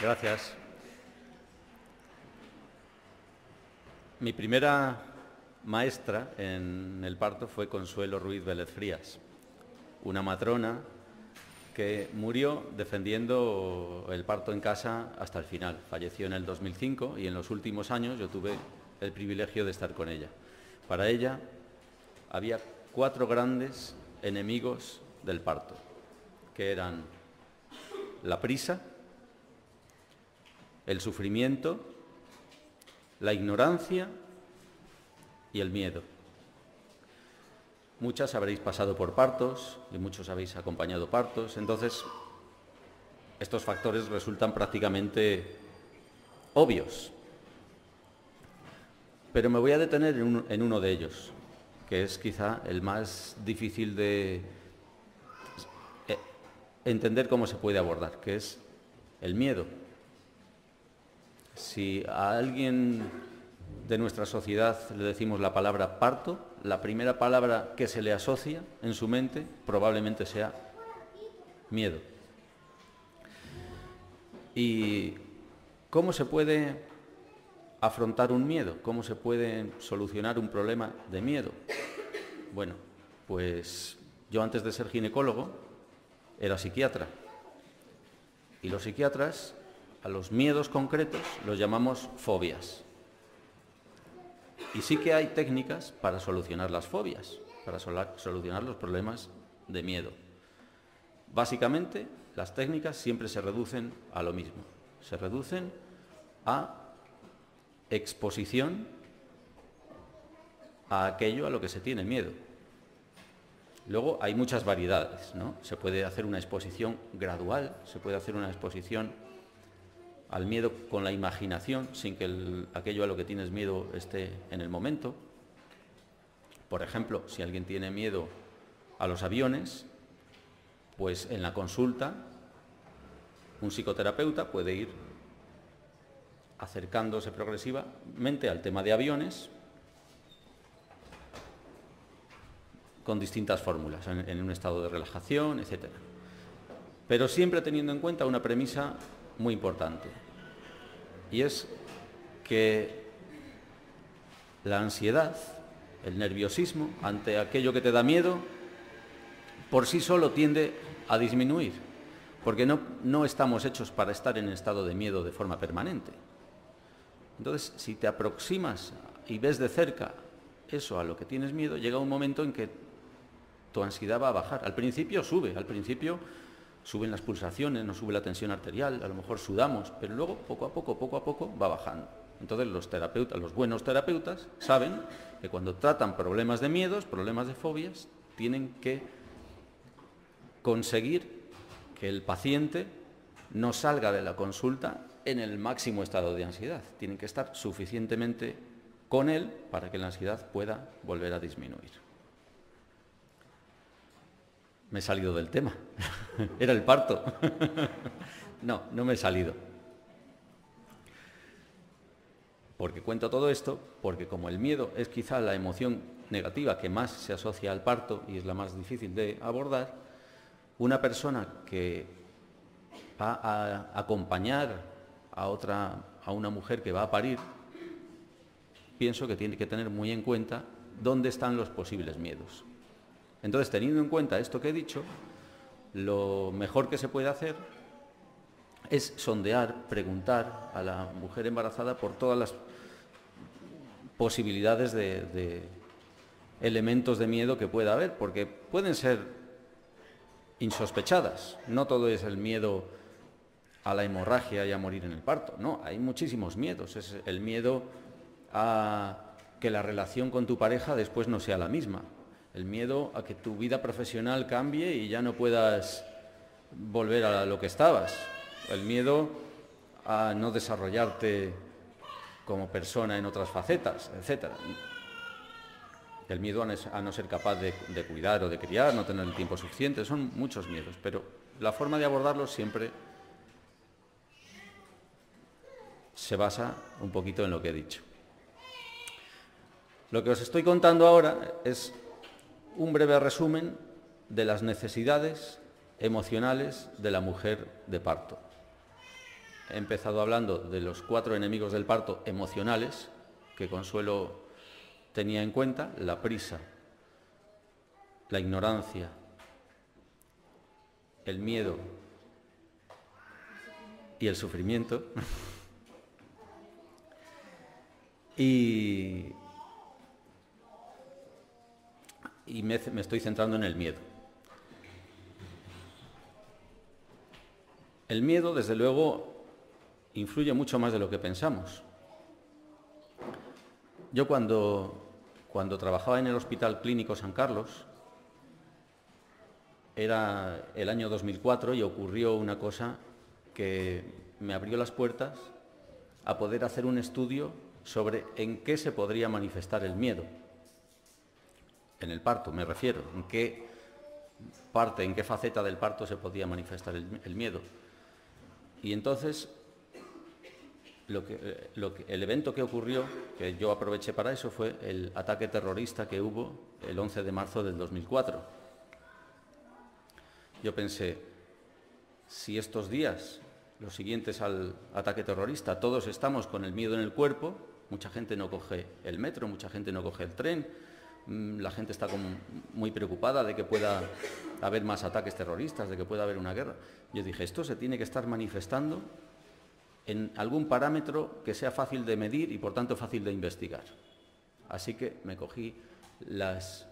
Gracias. Mi primera maestra en el parto fue Consuelo Ruiz Vélez Frías, una matrona que murió defendiendo el parto en casa hasta el final. Falleció en el 2005 y en los últimos años yo tuve el privilegio de estar con ella. Para ella había 4 grandes enemigos del parto, que eran la prisa, el sufrimiento, la ignorancia y el miedo. Muchas habréis pasado por partos y muchos habéis acompañado partos, entonces estos factores resultan prácticamente obvios. Pero me voy a detener en uno de ellos, que es quizá el más difícil de entender cómo se puede abordar, que es el miedo. Si a alguien de nuestra sociedad le decimos la palabra parto, la primera palabra que se le asocia en su mente probablemente sea miedo. ¿Y cómo se puede afrontar un miedo? ¿Cómo se puede solucionar un problema de miedo? Bueno, pues yo antes de ser ginecólogo era psiquiatra. Y los psiquiatras a los miedos concretos los llamamos fobias. Y sí que hay técnicas para solucionar las fobias, para solucionar los problemas de miedo. Básicamente, las técnicas siempre se reducen a lo mismo. Se reducen a exposición a aquello a lo que se tiene miedo. Luego hay muchas variedades, ¿no? Se puede hacer una exposición gradual, se puede hacer una exposición al miedo con la imaginación, sin que aquello a lo que tienes miedo esté en el momento. Por ejemplo, si alguien tiene miedo a los aviones, pues en la consulta un psicoterapeuta puede ir acercándose progresivamente al tema de aviones con distintas fórmulas, en un estado de relajación, etc. Pero siempre teniendo en cuenta una premisa muy importante, y es que la ansiedad, el nerviosismo ante aquello que te da miedo, por sí solo tiende a disminuir, porque no estamos hechos para estar en estado de miedo de forma permanente. Entonces, si te aproximas y ves de cerca eso a lo que tienes miedo, llega un momento en que tu ansiedad va a bajar. Al principio suben las pulsaciones, no sube la tensión arterial, a lo mejor sudamos, pero luego poco a poco va bajando. Entonces los buenos terapeutas saben que cuando tratan problemas de miedos, problemas de fobias, tienen que conseguir que el paciente no salga de la consulta en el máximo estado de ansiedad. Tienen que estar suficientemente con él para que la ansiedad pueda volver a disminuir. Me he salido del tema. Era el parto. No me he salido. Porque cuento todo esto, porque como el miedo es quizá la emoción negativa que más se asocia al parto y es la más difícil de abordar, una persona que va a acompañar a una mujer que va a parir, pienso que tiene que tener muy en cuenta dónde están los posibles miedos. Entonces, teniendo en cuenta esto que he dicho, lo mejor que se puede hacer es sondear, preguntar a la mujer embarazada por todas las posibilidades de elementos de miedo que pueda haber, porque pueden ser insospechadas. No todo es el miedo a la hemorragia y a morir en el parto. No, hay muchísimos miedos. Es el miedo a que la relación con tu pareja después no sea la misma. El miedo a que tu vida profesional cambie y ya no puedas volver a lo que estabas. El miedo a no desarrollarte como persona en otras facetas, etc. El miedo a no ser capaz de cuidar o de criar, no tener el tiempo suficiente. Son muchos miedos, pero la forma de abordarlos siempre se basa un poquito en lo que he dicho. Lo que os estoy contando ahora es un breve resumen de las necesidades emocionales de la mujer de parto. he empezado hablando de los 4 enemigos del parto emocionales que Consuelo tenía en cuenta: la prisa, la ignorancia, el miedo y el sufrimiento. y me estoy centrando en el miedo. El miedo, desde luego, influye mucho más de lo que pensamos. Yo cuando trabajaba en el Hospital Clínico San Carlos, era el año 2004 y ocurrió una cosa que me abrió las puertas a poder hacer un estudio sobre en qué se podría manifestar el miedo. En el parto, me refiero, en qué parte, en qué faceta del parto se podía manifestar el miedo. Y entonces, el evento que ocurrió, que yo aproveché para eso, fue el ataque terrorista que hubo el 11 de marzo del 2004. Yo pensé, si estos días, los siguientes al ataque terrorista, todos estamos con el miedo en el cuerpo, mucha gente no coge el metro, mucha gente no coge el tren, la gente está muy preocupada de que pueda haber más ataques terroristas, de que pueda haber una guerra. Yo dije, esto se tiene que estar manifestando en algún parámetro que sea fácil de medir y por tanto fácil de investigar. Así que me cogí las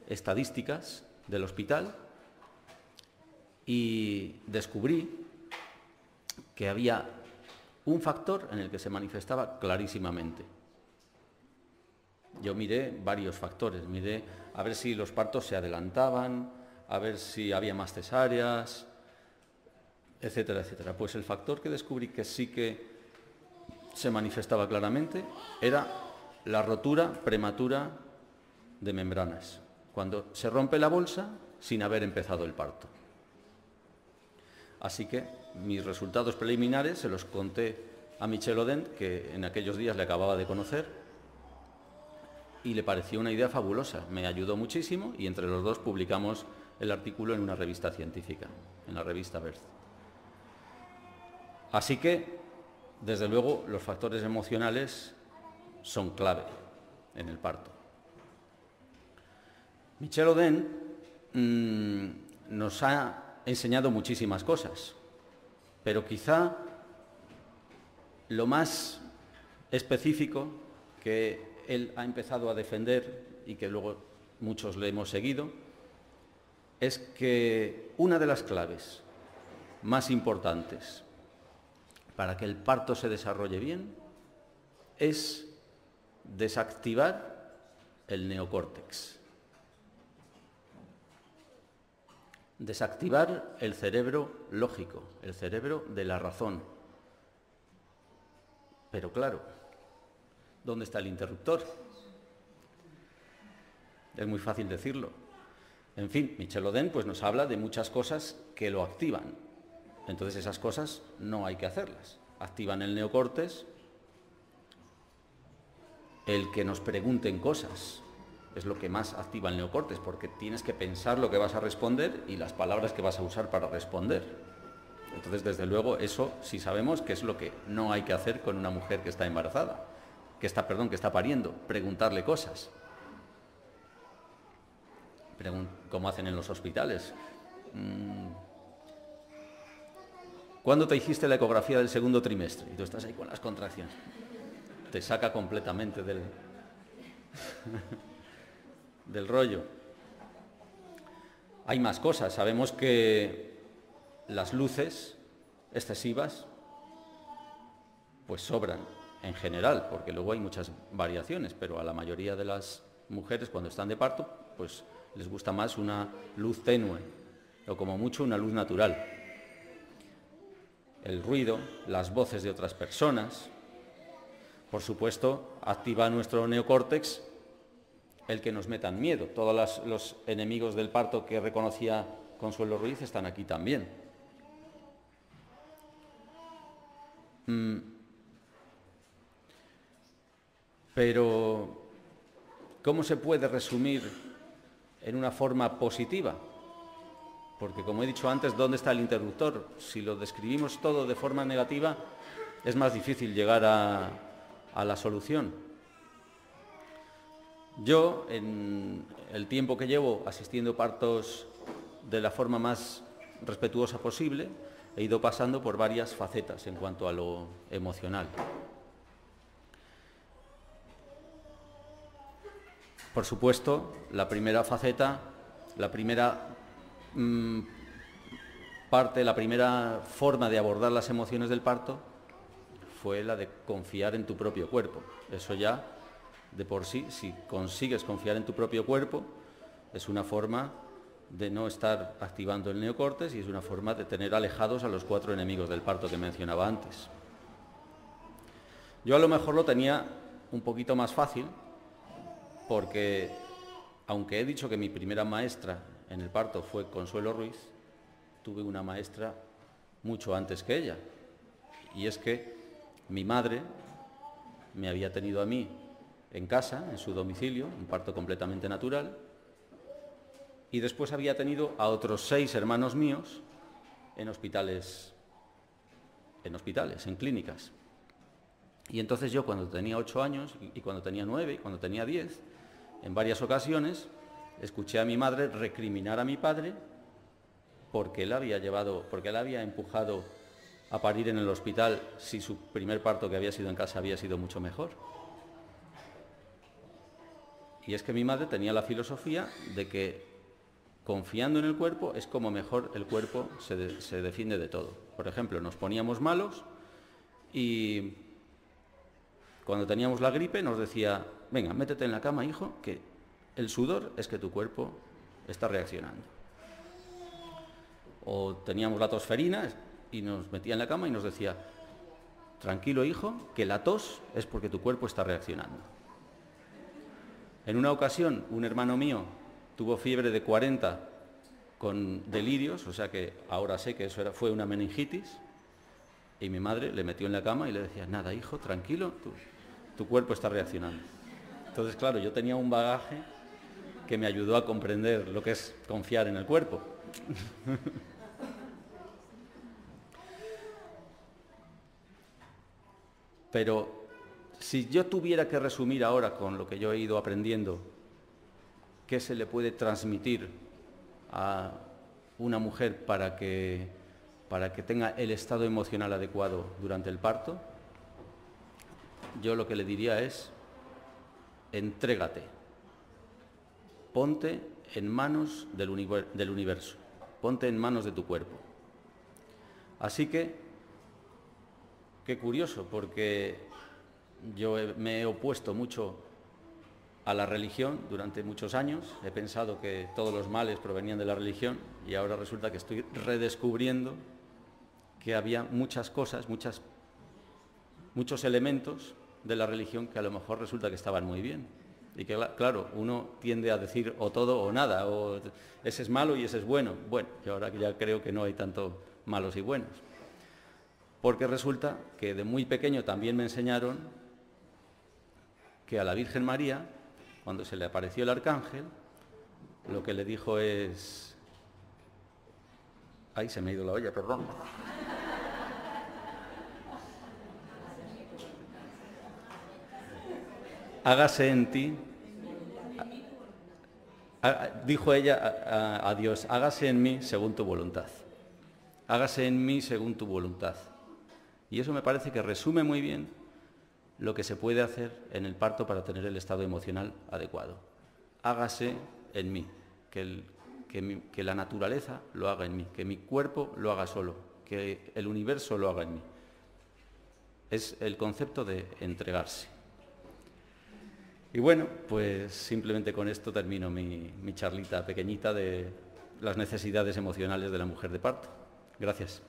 estadísticas del hospital y descubrí que había un factor en el que se manifestaba clarísimamente. Yo miré varios factores, miré a ver si los partos se adelantaban, a ver si había más cesáreas, etcétera, etcétera. Pues el factor que descubrí que sí que se manifestaba claramente era la rotura prematura de membranas, cuando se rompe la bolsa sin haber empezado el parto. Así que mis resultados preliminares se los conté a Michel Odent, que en aquellos días le acababa de conocer, y le pareció una idea fabulosa. Me ayudó muchísimo y entre los dos publicamos el artículo en una revista científica, en la revista Birth. Así que, desde luego, los factores emocionales son clave en el parto. Michel Odent nos ha enseñado muchísimas cosas, pero quizá lo más específico que él ha empezado a defender y que luego muchos le hemos seguido es que una de las claves más importantes para que el parto se desarrolle bien es desactivar el neocórtex. Desactivar el cerebro lógico, el cerebro de la razón. Pero claro, ¿dónde está el interruptor? Es muy fácil decirlo. En fin, Michel Odent pues, nos habla de muchas cosas que lo activan. Entonces esas cosas no hay que hacerlas. Activan el neocórtex, el que nos pregunten cosas. Es lo que más activa el neocórtex, porque tienes que pensar lo que vas a responder y las palabras que vas a usar para responder. Entonces, desde luego, eso sí sabemos que es lo que no hay que hacer con una mujer que está embarazada, que está pariendo, preguntarle cosas. Como hacen en los hospitales. ¿Cuándo te hiciste la ecografía del segundo trimestre? Y tú estás ahí con las contracciones. Te saca completamente del rollo. Hay más cosas. Sabemos que las luces excesivas pues sobran en general, porque luego hay muchas variaciones, pero a la mayoría de las mujeres cuando están de parto pues les gusta más una luz tenue o como mucho una luz natural. El ruido, las voces de otras personas, por supuesto, activa nuestro neocórtex el que nos metan miedo. Todos los enemigos del parto que reconocía Consuelo Ruiz están aquí también. Pero, ¿cómo se puede resumir en una forma positiva? Porque, como he dicho antes, ¿dónde está el interruptor? Si lo describimos todo de forma negativa, es más difícil llegar a la solución. Yo, en el tiempo que llevo asistiendo a partos de la forma más respetuosa posible, he ido pasando por varias facetas en cuanto a lo emocional. Por supuesto, la primera faceta, la primera parte, la primera forma de abordar las emociones del parto fue la de confiar en tu propio cuerpo. Eso ya, de por sí, si consigues confiar en tu propio cuerpo, es una forma de no estar activando el neocortes y es una forma de tener alejados a los 4 enemigos del parto que mencionaba antes. Yo a lo mejor lo tenía un poquito más fácil porque, aunque he dicho que mi primera maestra en el parto fue Consuelo Ruiz, tuve una maestra mucho antes que ella. Y es que mi madre me había tenido a mí en casa, en su domicilio, un parto completamente natural, y después había tenido a otros 6 hermanos míos en hospitales, en clínicas. Y entonces yo, cuando tenía 8 años, y cuando tenía 9, y cuando tenía 10, en varias ocasiones escuché a mi madre recriminar a mi padre porque él había empujado a parir en el hospital si su primer parto, que había sido en casa, había sido mucho mejor. Y es que mi madre tenía la filosofía de que confiando en el cuerpo es como mejor el cuerpo se defiende de todo. Por ejemplo, nos poníamos malos y cuando teníamos la gripe nos decía: venga, métete en la cama, hijo, que el sudor es que tu cuerpo está reaccionando. O teníamos la tosferina y nos metía en la cama y nos decía: tranquilo, hijo, que la tos es porque tu cuerpo está reaccionando. En una ocasión, un hermano mío tuvo fiebre de 40 con delirios, o sea que ahora sé que eso fue una meningitis, y mi madre le metió en la cama y le decía: nada, hijo, tranquilo, tu cuerpo está reaccionando. Entonces, claro, yo tenía un bagaje que me ayudó a comprender lo que es confiar en el cuerpo. Pero si yo tuviera que resumir ahora con lo que yo he ido aprendiendo, ¿qué se le puede transmitir a una mujer para que tenga el estado emocional adecuado durante el parto? Yo lo que le diría es: entrégate, ponte en manos del universo, ponte en manos de tu cuerpo. Así que, qué curioso, porque yo me he opuesto mucho a la religión durante muchos años. He pensado que todos los males provenían de la religión y ahora resulta que estoy redescubriendo que había muchas cosas, muchos elementos de la religión que a lo mejor resulta que estaban muy bien. Y que, claro, uno tiende a decir o todo o nada, o ese es malo y ese es bueno. Bueno, yo ahora ya creo que no hay tanto malos y buenos. Porque resulta que de muy pequeño también me enseñaron que a la Virgen María, cuando se le apareció el arcángel, lo que le dijo es... ¡Ay, se me ha ido la olla, perdón! Hágase en ti, dijo ella a Dios: hágase en mí según tu voluntad. Hágase en mí según tu voluntad. Y eso me parece que resume muy bien lo que se puede hacer en el parto para tener el estado emocional adecuado. Hágase en mí, que la naturaleza lo haga en mí, que mi cuerpo lo haga solo, que el universo lo haga en mí. Es el concepto de entregarse. Y bueno, pues simplemente con esto termino mi charlita pequeñita de las necesidades emocionales de la mujer de parto. Gracias.